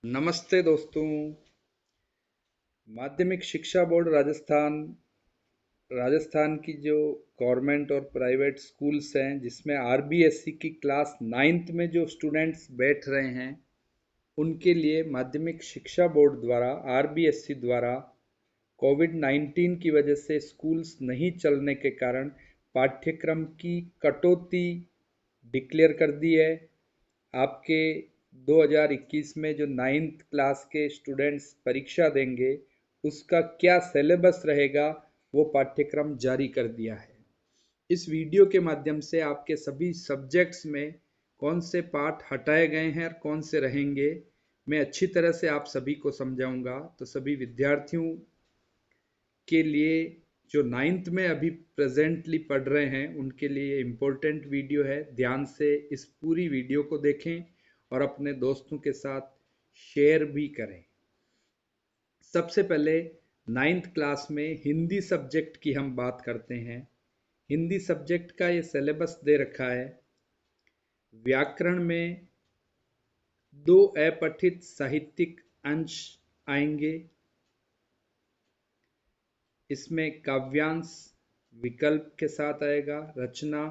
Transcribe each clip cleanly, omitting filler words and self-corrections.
नमस्ते दोस्तों। माध्यमिक शिक्षा बोर्ड राजस्थान राजस्थान की जो गवर्नमेंट और प्राइवेट स्कूल्स हैं जिसमें आरबीएसई की क्लास नाइन्थ में जो स्टूडेंट्स बैठ रहे हैं उनके लिए माध्यमिक शिक्षा बोर्ड द्वारा आरबीएसई द्वारा कोविड 19 की वजह से स्कूल्स नहीं चलने के कारण पाठ्यक्रम की कटौती डिक्लेयर कर दी है। आपके 2021 में जो नाइन्थ क्लास के स्टूडेंट्स परीक्षा देंगे उसका क्या सिलेबस रहेगा वो पाठ्यक्रम जारी कर दिया है। इस वीडियो के माध्यम से आपके सभी सब्जेक्ट्स में कौन से पाठ हटाए गए हैं और कौन से रहेंगे मैं अच्छी तरह से आप सभी को समझाऊंगा। तो सभी विद्यार्थियों के लिए जो नाइन्थ में अभी प्रेजेंटली पढ़ रहे हैं उनके लिए इम्पोर्टेंट वीडियो है। ध्यान से इस पूरी वीडियो को देखें और अपने दोस्तों के साथ शेयर भी करें। सबसे पहले नाइन्थ क्लास में हिंदी सब्जेक्ट की हम बात करते हैं। हिंदी सब्जेक्ट का ये सिलेबस दे रखा है। व्याकरण में 2 अपठित साहित्यिक अंश आएंगे। इसमें काव्यांश विकल्प के साथ आएगा। रचना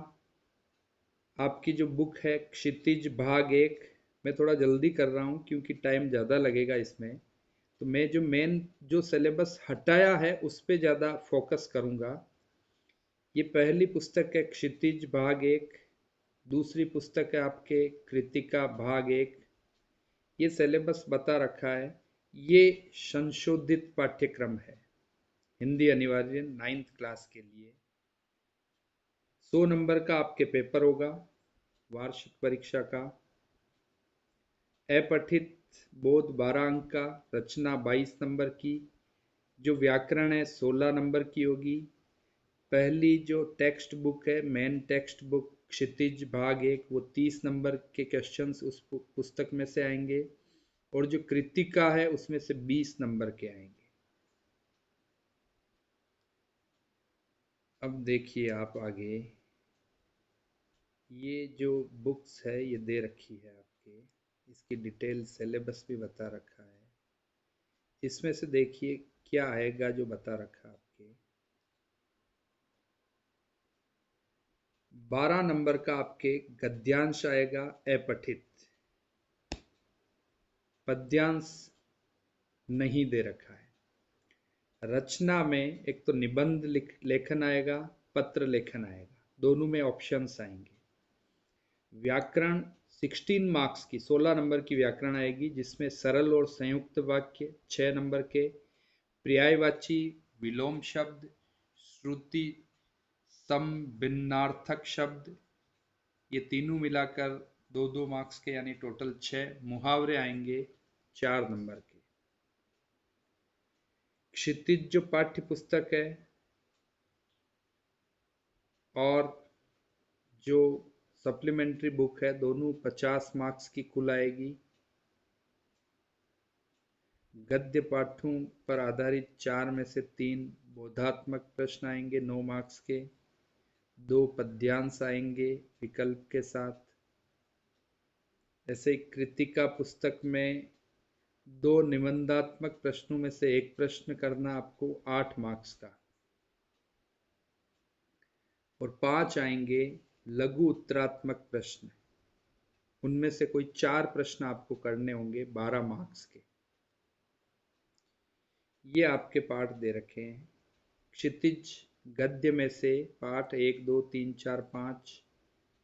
आपकी जो बुक है क्षितिज भाग 1, मैं थोड़ा जल्दी कर रहा हूँ क्योंकि टाइम ज़्यादा लगेगा इसमें, तो मैं जो मेन जो सिलेबस हटाया है उस पर ज़्यादा फोकस करूँगा। ये पहली पुस्तक है क्षितिज भाग 1, दूसरी पुस्तक है आपके कृतिका भाग 1। ये सिलेबस बता रखा है। ये संशोधित पाठ्यक्रम है, हिंदी अनिवार्य नाइन्थ क्लास के लिए। 100 नंबर का आपके पेपर होगा वार्षिक परीक्षा का। अपठित बोध 12 अंक का, रचना 22 नंबर की, जो व्याकरण है 16 नंबर की होगी। पहली जो टेक्स्ट बुक है मेन टेक्स्ट बुक क्षितिज भाग 1 वो 30 नंबर के क्वेश्चंस उस पुस्तक में से आएंगे और जो कृतिका है उसमें से 20 नंबर के आएंगे। अब देखिए आप आगे, ये जो बुक्स है ये दे रखी है आपके, इसकी डिटेल सिलेबस भी बता रखा है। इसमें से देखिए क्या आएगा जो बता रखा है आपके। 12 नंबर का आपके गद्यांश आएगा अपठित। पद्यांश नहीं दे रखा है। रचना में एक तो निबंध लेखन आएगा, पत्र लेखन आएगा, दोनों में ऑप्शंस आएंगे। व्याकरण 16 मार्क्स की 16 नंबर की व्याकरण आएगी जिसमें सरल और संयुक्त वाक्य 6 नंबर के, पर्यायवाची, विलोम शब्द, श्रुति समभिन्नार्थक शब्द, ये तीनों मिलाकर 2-2 मार्क्स के यानी टोटल 6। मुहावरे आएंगे 4 नंबर के। क्षितिज जो पाठ्य पुस्तक है और जो सप्लीमेंट्री बुक है दोनों 50 मार्क्स की कुल आएगी। गद्य पाठों पर आधारित 4 में से 3 बोधात्मक प्रश्न आएंगे 9 मार्क्स के, 2 पद्यांश आएंगे विकल्प के साथ। ऐसे कृतिका पुस्तक में 2 निबंधात्मक प्रश्नों में से एक प्रश्न करना आपको 8 मार्क्स का, और 5 आएंगे लघु उत्तरात्मक प्रश्न, उनमें से कोई 4 प्रश्न आपको करने होंगे 12 मार्क्स के। ये आपके पाठ दे रखे हैं। क्षितिज गद्य में से पाठ 1 2 3 4 5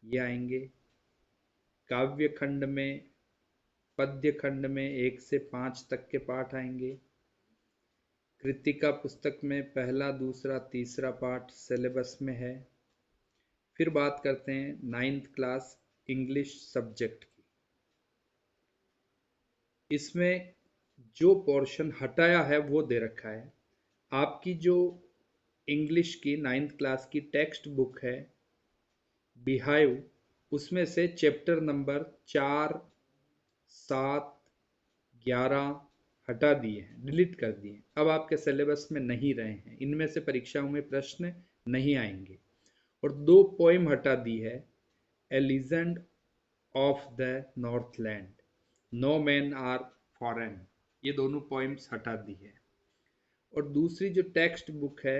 ये आएंगे। काव्य खंड में पद्य खंड में 1 से 5 तक के पाठ आएंगे। कृतिका पुस्तक में पहला दूसरा तीसरा पाठ सिलेबस में है। फिर बात करते हैं नाइन्थ क्लास इंग्लिश सब्जेक्ट की। इसमें जो पोर्शन हटाया है वो दे रखा है। आपकी जो इंग्लिश की नाइन्थ क्लास की टेक्स्ट बुक है बिहाइव, उसमें से चैप्टर नंबर 4, 7, 11 हटा दिए हैं, डिलीट कर दिए हैं। अब आपके सिलेबस में नहीं रहे हैं, इनमें से परीक्षाओं में प्रश्न नहीं आएंगे। और 2 पोइम हटा दी है, a legend of the Northland, no man are foreign, ये दोनों पोइम्स हटा दी है। और दूसरी जो टेक्स्ट बुक है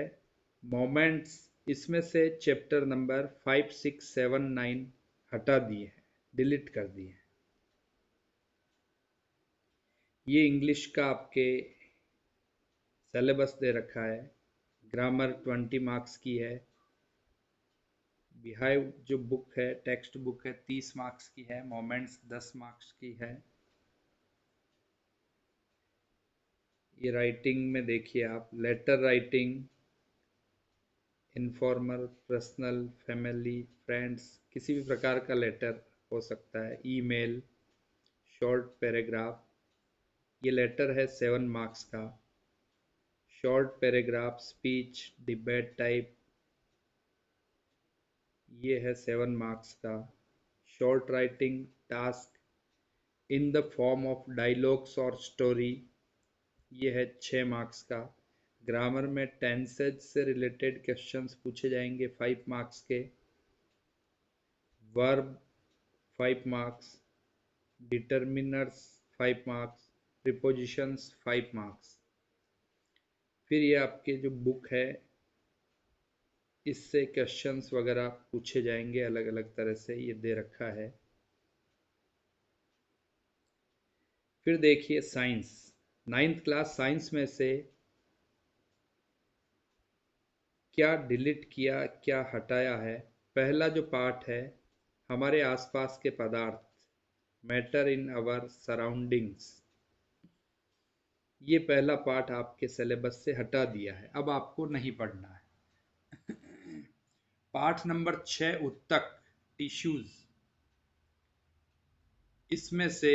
मोमेंट्स, इसमें से चैप्टर नंबर 5, 6, 7, 9 हटा दिए हैं, डिलीट कर दिए हैं। ये इंग्लिश का आपके सिलेबस दे रखा है। ग्रामर 20 मार्क्स की है। बिहाइव जो बुक है, टेक्स्ट बुक है, 30 मार्क्स की है। मोमेंट्स 10 मार्क्स की है। ये राइटिंग में देखिए आप, letter writing, informal, personal, family, friends, किसी भी प्रकार का लेटर हो सकता है। ईमेल, शॉर्ट पैराग्राफ, ये लेटर है 7 मार्क्स का। Short paragraph, speech, debate type, ये है 7 मार्क्स का। Short writing task in the form of dialogues और स्टोरी, ये है 6 मार्क्स का। ग्रामर में टेंसेज से रिलेटेड क्वेश्चंस पूछे जाएंगे 5 मार्क्स के। Verb 5 marks, determiners 5 marks, prepositions 5 marks. फिर ये आपके जो बुक है इससे क्वेश्चंस वगैरह पूछे जाएंगे अलग अलग तरह से, ये दे रखा है। फिर देखिए साइंस, 9th क्लास साइंस में से क्या डिलीट किया, क्या हटाया है। पहला जो पार्ट है, हमारे आसपास के पदार्थ, मैटर इन आवर सराउंडिंग्स, ये पहला पार्ट आपके सिलेबस से हटा दिया है, अब आपको नहीं पढ़ना है। पाठ नंबर 6 उत्तक, टिश्यूज, इसमें से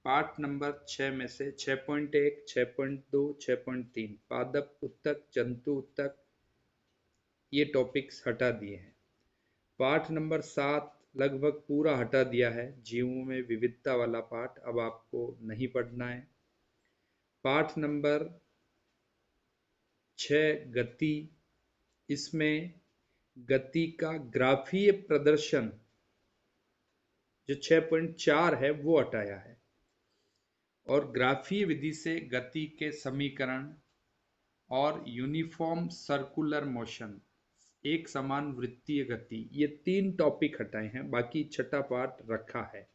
पाठ नंबर 6 में से 6.1, 6.2, 6.3 पादप उत्तक, जंतु उत्तक, ये टॉपिक्स हटा दिए हैं। पाठ नंबर 7 लगभग पूरा हटा दिया है, जीवों में विविधता वाला पाठ अब आपको नहीं पढ़ना है। पाठ नंबर 6 गति, इसमें गति का ग्राफीय प्रदर्शन जो 6.4 है वो हटाया है, और ग्राफीय विधि से गति के समीकरण और यूनिफॉर्म सर्कुलर मोशन, एक समान वृत्तीय गति, ये 3 टॉपिक हटाए हैं, बाकी छठा पार्ट रखा है।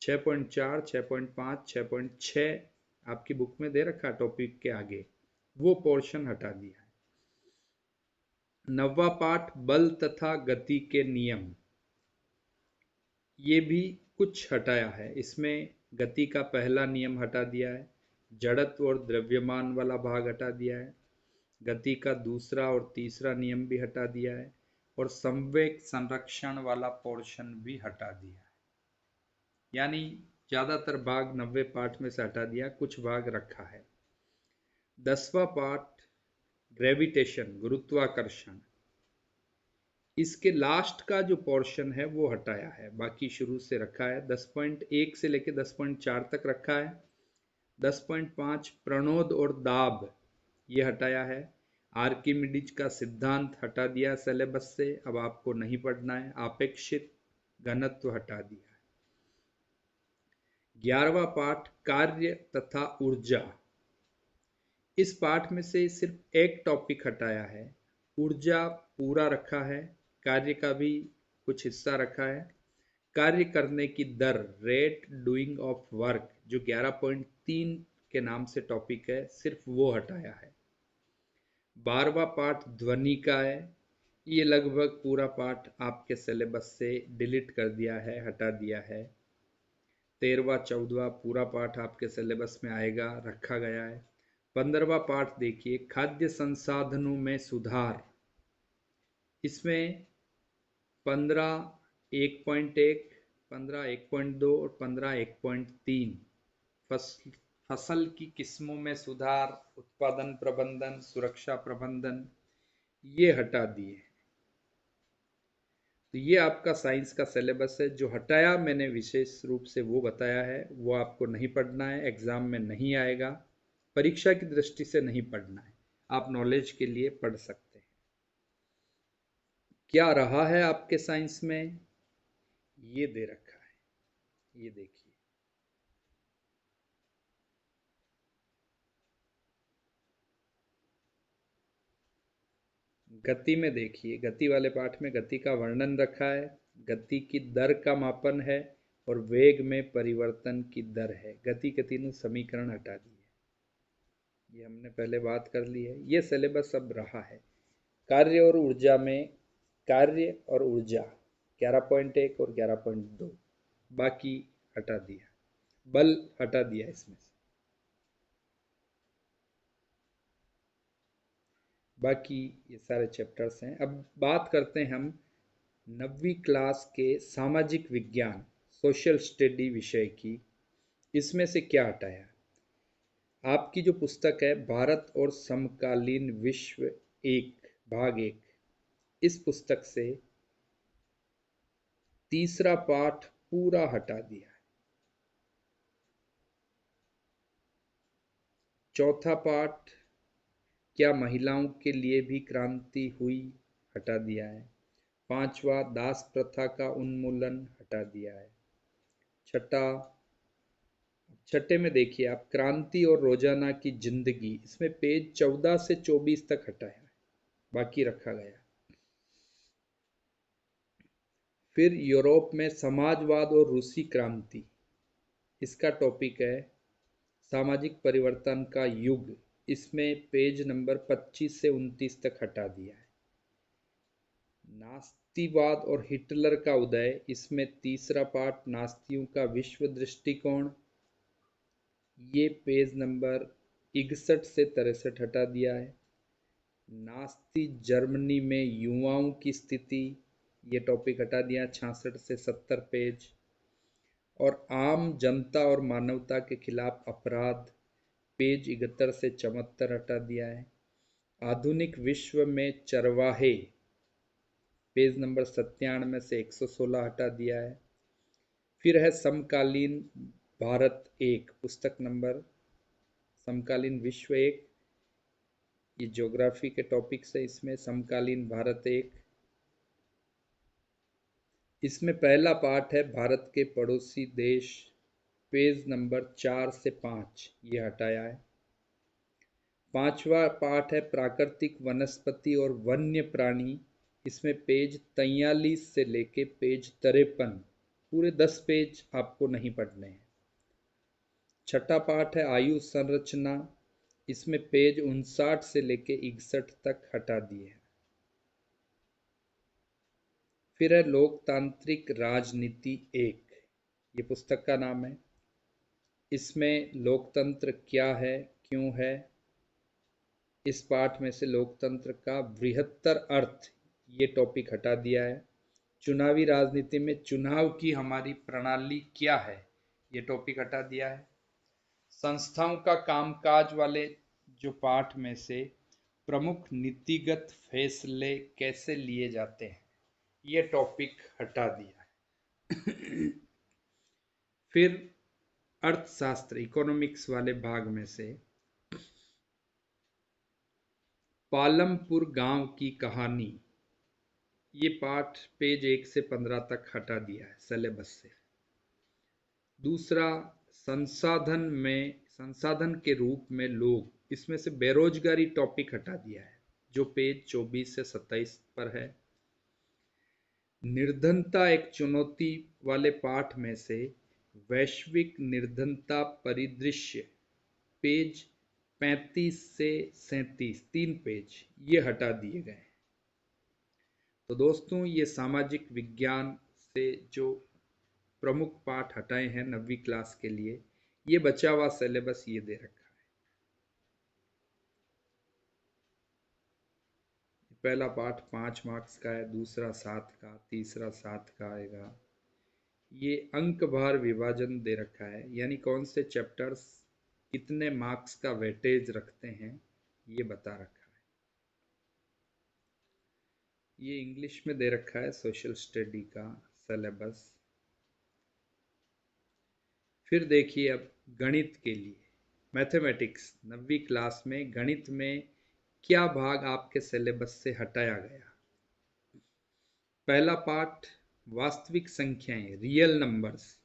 6.4, 6.5, 6.6 आपकी बुक में दे रखा टॉपिक के आगे, वो पोर्शन हटा दिया है। 9वां पाठ बल तथा गति के नियम, ये भी कुछ हटाया है। इसमें गति का पहला नियम हटा दिया है, जड़त्व और द्रव्यमान वाला भाग हटा दिया है, गति का दूसरा और तीसरा नियम भी हटा दिया है, और संवेग संरक्षण वाला पोर्शन भी हटा दिया है। यानी ज्यादातर भाग 90 पाठ में से हटा दिया, कुछ भाग रखा है। 10वां पाठ ग्रेविटेशन, गुरुत्वाकर्षण, इसके लास्ट का जो पोर्शन है वो हटाया है, बाकी शुरू से रखा है। 10.1 से लेकर 10.4 तक रखा है। 10.5 प्रणोद और दाब, ये हटाया है। आर्किमिडीज का सिद्धांत हटा दिया सिलेबस से, अब आपको नहीं पढ़ना है। आपेक्षिक घनत्व हटा दिया है। 11वां पाठ कार्य तथा ऊर्जा, इस पाठ में से सिर्फ एक टॉपिक हटाया है, ऊर्जा पूरा रखा है, कार्य का भी कुछ हिस्सा रखा है। कार्य करने की दर, रेट डूइंग ऑफ वर्क, जो 11.3 के नाम से टॉपिक है, सिर्फ वो हटाया है। 12वां पाठ ध्वनि का है, ये लगभग पूरा पाठ आपके सिलेबस से डिलीट कर दिया है, हटा दिया है। 13वां 14वां पूरा पाठ आपके सिलेबस में आएगा, रखा गया है। 15वां पाठ देखिए, खाद्य संसाधनों में सुधार, इसमें 15 1.1, 15 1.2 और 15 1.3 फसल की किस्मों में सुधार, उत्पादन प्रबंधन, सुरक्षा प्रबंधन, ये हटा दिए। तो ये आपका साइंस का सिलेबस है। जो हटाया मैंने विशेष रूप से वो बताया है, वो आपको नहीं पढ़ना है, एग्जाम में नहीं आएगा, परीक्षा की दृष्टि से नहीं पढ़ना है, आप नॉलेज के लिए पढ़ सकते हैं। क्या रहा है आपके साइंस में, ये दे रखा है, ये देखिए। गति में देखिए, गति वाले पाठ में गति का वर्णन रखा है, गति की दर का मापन है और वेग में परिवर्तन की दर है। गति के तीनों समीकरण हटा दिए, ये हमने पहले बात कर ली है। ये सिलेबस अब रहा है। कार्य और ऊर्जा में कार्य और ऊर्जा 11.1 और 11.2 बाकी हटा दिया, बल हटा दिया इसमें से। बाकी ये सारे चैप्टर्स हैं। अब बात करते हैं हम 9वीं क्लास के सामाजिक विज्ञान सोशल स्टडी विषय की। इसमें से क्या हटाया? आपकी जो पुस्तक है भारत और समकालीन विश्व एक भाग 1, इस पुस्तक से तीसरा पाठ पूरा हटा दिया है। चौथा पाठ क्या महिलाओं के लिए भी क्रांति हुई, हटा दिया है। पांचवा दास प्रथा का उन्मूलन हटा दिया है। छठे में देखिए आप क्रांति और रोजाना की जिंदगी, इसमें पेज 14 से 24 तक हटाया है, बाकी रखा गया। फिर यूरोप में समाजवाद और रूसी क्रांति, इसका टॉपिक है सामाजिक परिवर्तन का युग, इसमें पेज नंबर 25 से 29 तक हटा दिया है। नास्तिवाद और हिटलर का उदय, इसमें तीसरा पाठ नास्तियों का विश्व दृष्टिकोण, ये पेज नंबर 61 से 63 हटा दिया है। नास्ती जर्मनी में युवाओं की स्थिति, ये टॉपिक हटा दिया 66 से 70 पेज। और आम जनता और मानवता के खिलाफ अपराध, पेज 71 से 74 हटा दिया है। आधुनिक विश्व में चरवाहे, पेज नंबर 97 से 116 हटा दिया है। फिर है समकालीन भारत 1, पुस्तक नंबर समकालीन विश्व 1, ये ज्योग्राफी के टॉपिक से, इसमें समकालीन भारत 1, इसमें पहला पाठ है भारत के पड़ोसी देश, पेज नंबर 4 से 5, ये हटाया है। पांचवा पाठ है प्राकृतिक वनस्पति और वन्य प्राणी, इसमें पेज 43 से लेके पेज 53, पूरे 10 पेज आपको नहीं पढ़ने हैं। छठा पाठ है आयु संरचना, इसमें पेज 59 से लेके 61 तक हटा दिए हैं। फिर है लोकतांत्रिक राजनीति 1, ये पुस्तक का नाम है। इसमें लोकतंत्र क्या है, क्यों है, इस पाठ में से लोकतंत्र का बृहत्तर अर्थ, ये टॉपिक हटा दिया है। चुनावी राजनीति में चुनाव की हमारी प्रणाली क्या है, ये टॉपिक हटा दिया है। संस्थाओं का कामकाज वाले जो पाठ में से प्रमुख नीतिगत फैसले कैसे लिए जाते हैं, ये टॉपिक हटा दिया है। फिर अर्थशास्त्र इकोनॉमिक्स वाले भाग में से पालमपुर गांव की कहानी, ये पाठ पेज 1 से 15 तक हटा दिया है सिलेबस से। दूसरा संसाधन के रूप में लोग, इसमें से बेरोजगारी टॉपिक हटा दिया है, जो पेज 24 से 27 पर है। निर्धनता एक चुनौती वाले पाठ में से वैश्विक निर्धनता परिदृश्य, पेज 35 से 37, 3 पेज, ये हटा दिए गए। तो दोस्तों ये सामाजिक विज्ञान से जो प्रमुख पाठ हटाए हैं 9वीं क्लास के लिए, ये बचा हुआ सिलेबस ये दे रखा है। पहला पाठ 5 मार्क्स का है, दूसरा 7 का, तीसरा 7 का आएगा। ये अंक भार विभाजन दे रखा है, यानी कौन से चैप्टर्स कितने मार्क्स का वेटेज रखते हैं, ये बता रखा है। ये इंग्लिश में दे रखा है सोशल स्टडी का सिलेबस। फिर देखिए अब गणित के लिए, मैथमेटिक्स 9वीं क्लास में गणित में क्या भाग आपके सिलेबस से हटाया गया। पहला पाठ वास्तविक संख्याएं, रियल नंबर्स,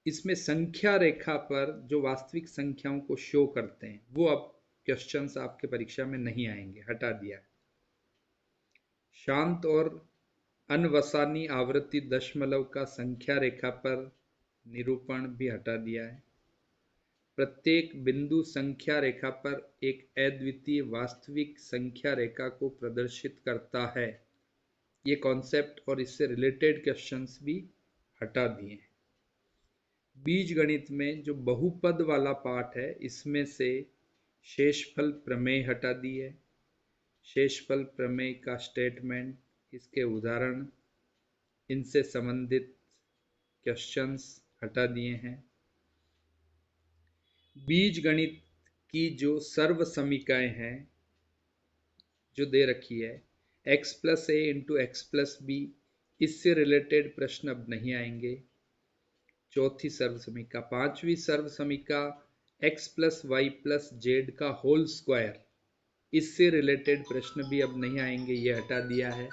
इसमें संख्या रेखा पर जो वास्तविक संख्याओं को शो करते हैं वो अब क्वेश्चंस आपके परीक्षा में नहीं आएंगे, हटा दिया है। शांत और अनवसानी आवृत्ति दशमलव का संख्या रेखा पर निरूपण भी हटा दिया है। प्रत्येक बिंदु संख्या रेखा पर एक अद्वितीय वास्तविक संख्या रेखा को प्रदर्शित करता है। ये कॉन्सेप्ट और इससे रिलेटेड क्वेश्चंस भी हटा दिए हैं। बीजगणित में जो बहुपद वाला पार्ट है, इसमें से शेषफल प्रमेय हटा दी है। शेषफल प्रमेय का स्टेटमेंट, इसके उदाहरण, इनसे संबंधित क्वेश्चंस हटा दिए हैं। बीजगणित की जो सर्व समीकरण हैं जो दे रखी है, x प्लस ए इंटू एक्स प्लस बी, इससे रिलेटेड प्रश्न अब नहीं आएंगे। चौथी सर्व समीकरण। पांचवी सर्व समीकरण x plus Y plus Z का होल स्क्वायर, इससे रिलेटेड प्रश्न भी अब नहीं आएंगे, ये हटा दिया है।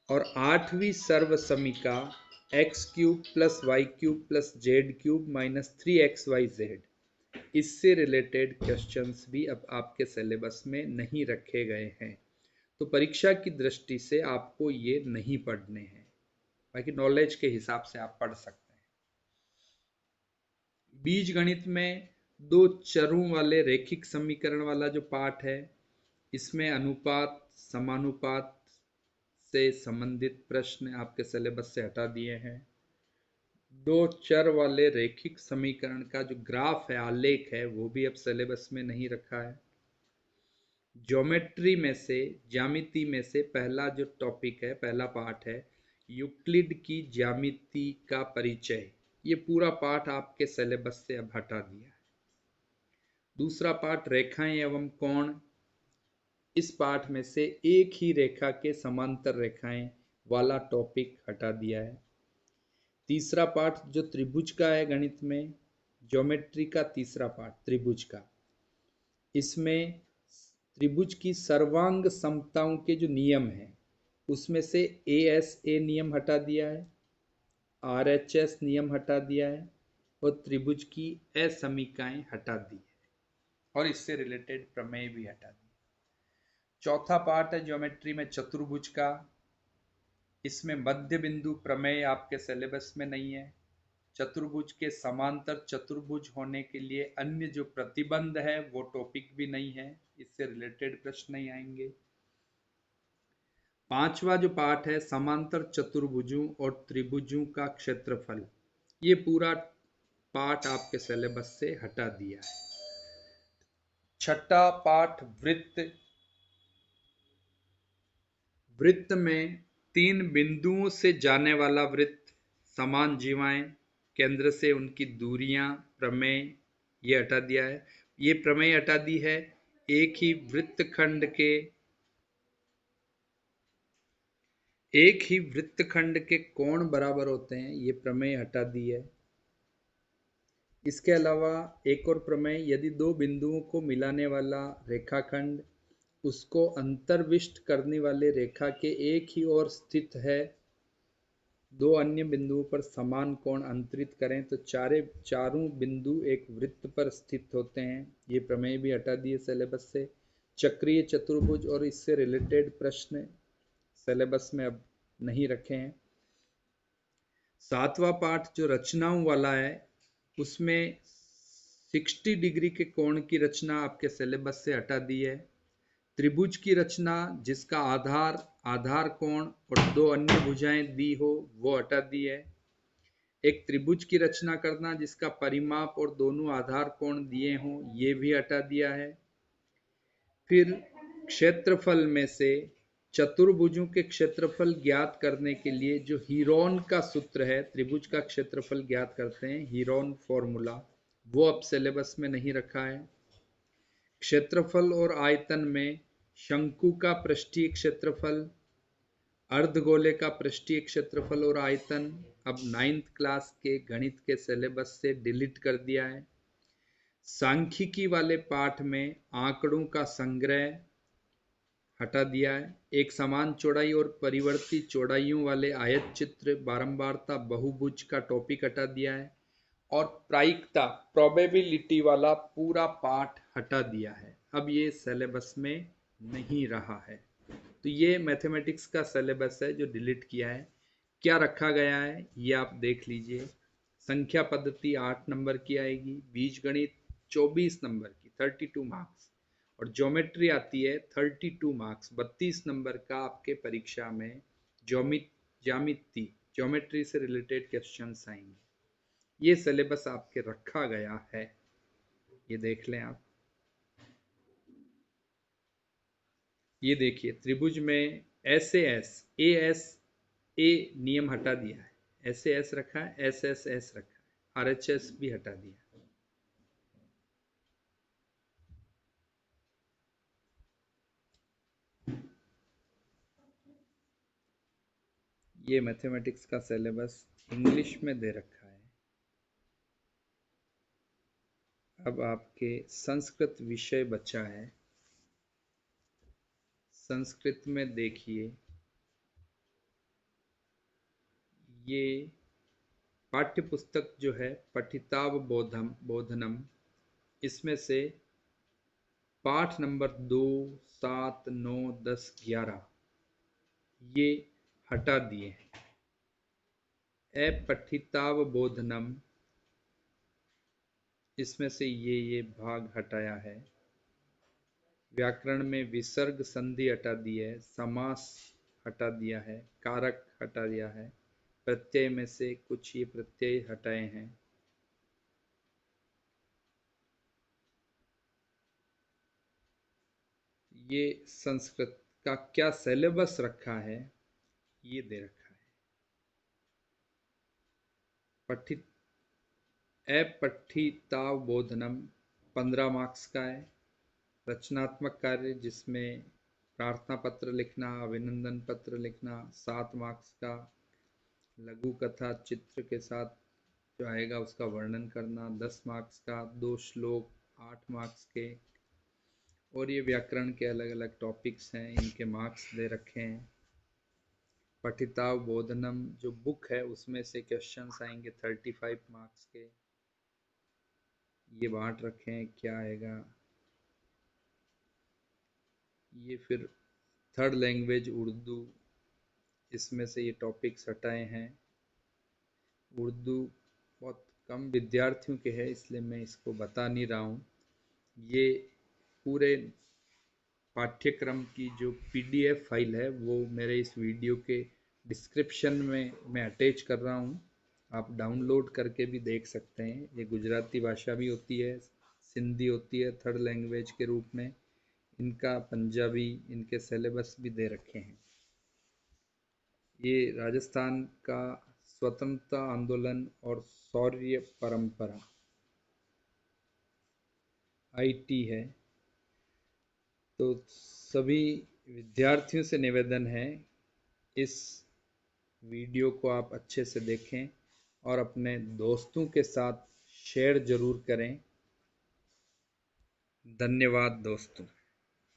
और आठवीं सर्व समीकरण X cube plus Y cube plus Z cube minus 3xyz, इससे रिलेटेड क्वेश्चंस भी अब आपके सिलेबस में नहीं रखे गए हैं। तो परीक्षा की दृष्टि से आपको ये नहीं पढ़ने हैं, बाकी नॉलेज के हिसाब से आप पढ़ सकते हैं। बीजगणित में दो चरों वाले रैखिक समीकरण वाला जो पार्ट है, इसमें अनुपात समानुपात से संबंधित प्रश्न आपके सिलेबस से हटा दिए हैं। दो चर वाले रैखिक समीकरण का जो ग्राफ है, आलेख है, वो भी अब सिलेबस में नहीं रखा है। ज्योमेट्री में से, ज्यामिति में से पहला जो टॉपिक है, पहला पार्ट है यूक्लिड की ज्यामिति का परिचय, ये पूरा पार्ट आपके सिलेबस से अब हटा दिया है। दूसरा पार्ट रेखाएं एवं कोण, इस पार्ट में से एक ही रेखा के समांतर रेखाएं वाला टॉपिक हटा दिया है। तीसरा पार्ट जो त्रिभुज का है, गणित में ज्योमेट्री का तीसरा पार्ट त्रिभुज का, इसमें त्रिभुज की सर्वांग समताओं के जो नियम हैं, उसमें से ASA नियम हटा दिया है, RHS नियम हटा दिया है और त्रिभुज की असमीकाएं हटा दी है और इससे रिलेटेड प्रमेय भी हटा दी। चौथा पार्ट है ज्योमेट्री में चतुर्भुज का, इसमें मध्य बिंदु प्रमेय आपके सिलेबस में नहीं है। चतुर्भुज के समांतर चतुर्भुज होने के लिए अन्य जो प्रतिबंध है वो टॉपिक भी नहीं है, इससे रिलेटेड प्रश्न नहीं आएंगे। पांचवा जो पार्ट है समांतर चतुर्भुजों और त्रिभुजों का क्षेत्रफल, ये पूरा पार्ट आपके सिलेबस से हटा दिया है। छठा पार्ट वृत्त, वृत्त में 3 बिंदुओं से जाने वाला वृत्त, समान जीवाएं, केंद्र से उनकी दूरियां, प्रमेय, ये हटा दिया है। ये प्रमेय हटा दी है। एक ही वृत्तखंड के कोण बराबर होते हैं, ये प्रमेय हटा दी है। इसके अलावा एक और प्रमेय, यदि दो बिंदुओं को मिलाने वाला रेखाखंड उसको अंतर्विष्ट करने वाले रेखा के एक ही ओर स्थित है, दो अन्य बिंदुओं पर समान कोण अंतरित करें तो चारों बिंदु एक वृत्त पर स्थित होते हैं, ये प्रमेय भी हटा दिए सिलेबस से। चक्रीय चतुर्भुज और इससे रिलेटेड प्रश्न सिलेबस में अब नहीं रखे हैं। सातवां पार्ट जो रचनाओं वाला है, उसमें 60 डिग्री के कोण की रचना आपके सिलेबस से हटा दी है। त्रिभुज की रचना जिसका आधार कोण और दो अन्य भुजाएं दी हो, वो हटा दी है। एक त्रिभुज की रचना करना जिसका परिमाप और दोनों आधार कोण दिए हों, ये भी हटा दिया है। फिर क्षेत्रफल में से चतुर्भुजों के क्षेत्रफल ज्ञात करने के लिए जो हीरोन का सूत्र है, त्रिभुज का क्षेत्रफल ज्ञात करते हैं, हीरोन फॉर्मूला, वो अब सिलेबस में नहीं रखा है। क्षेत्रफल और आयतन में शंकु का पृष्ठीय क्षेत्रफल, अर्धगोले का पृष्ठीय क्षेत्रफल और आयतन अब 9th क्लास के गणित के सिलेबस से डिलीट कर दिया है। सांख्यिकी वाले पाठ में आंकड़ों का संग्रह हटा दिया है। एक समान चौड़ाई और परिवर्ती चौड़ाइयों वाले आयत चित्र, बारंबारता, बहुभुज का टॉपिक हटा दिया है और प्रायिकता, प्रोबेबिलिटी वाला पूरा पाठ हटा दिया है। अब ये सिलेबस में नहीं रहा है। तो ये मैथमेटिक्स का सिलेबस है जो डिलीट किया है। क्या रखा गया है ये आप देख लीजिए। संख्या पद्धति 8 नंबर की आएगी, बीजगणित 24 नंबर की 32 मार्क्स, और ज्योमेट्री आती है 32 मार्क्स, 32 नंबर का आपके परीक्षा में ज्यामिति ज्योमेट्री से रिलेटेड क्वेश्चंस आएंगे। ये सिलेबस आपके रखा गया है, ये देख लें आप। ये देखिए त्रिभुज में ऐसे एस ए एस ए नियम हटा दिया है, ऐसे एस रखा है, एस एस एस रखा है, आर एच एस भी हटा दिया। ये मैथमेटिक्स का सिलेबस इंग्लिश में दे रखा है। अब आपके संस्कृत विषय बचा है। संस्कृत में देखिए ये पाठ्य पुस्तक जो है बोधनम, इसमें से पाठ नंबर 2, 7, 9, 10, 11 ये हटा दिए हैं। बोधनम, इसमें से ये भाग हटाया है। व्याकरण में विसर्ग संधि हटा दी है, समास हटा दिया है, कारक हटा दिया है, प्रत्यय में से कुछ ये प्रत्यय हटाए हैं। ये संस्कृत का क्या सिलेबस रखा है ये दे रखा है। पठित अपठितावबोधनम 15 मार्क्स का है। रचनात्मक कार्य जिसमें प्रार्थना पत्र लिखना, अभिनंदन पत्र लिखना, 7 मार्क्स का। लघु कथा चित्र के साथ जो आएगा उसका वर्णन करना, 10 मार्क्स का। 2 श्लोक 8 मार्क्स के। और ये व्याकरण के अलग अलग टॉपिक्स हैं, इनके मार्क्स दे रखे हैं। पठितावबोधनम जो बुक है उसमें से क्वेश्चंस आएंगे 35 मार्क्स के। ये बांट रखे हैं, क्या आएगा ये। फिर थर्ड लैंग्वेज उर्दू, इसमें से ये टॉपिक्स हटाए हैं। उर्दू बहुत कम विद्यार्थियों के हैं इसलिए मैं इसको बता नहीं रहा हूँ। ये पूरे पाठ्यक्रम की जो पीडीएफ फाइल है वो मेरे इस वीडियो के डिस्क्रिप्शन में मैं अटैच कर रहा हूँ, आप डाउनलोड करके भी देख सकते हैं। ये गुजराती भाषा भी होती है, सिंधी होती है थर्ड लैंग्वेज के रूप में, इनका पंजाबी, इनके सिलेबस भी दे रखे हैं। ये राजस्थान का स्वतंत्रता आंदोलन और शौर्य परंपरा आईटी है। तो सभी विद्यार्थियों से निवेदन है इस वीडियो को आप अच्छे से देखें और अपने दोस्तों के साथ शेयर ज़रूर करें। धन्यवाद दोस्तों।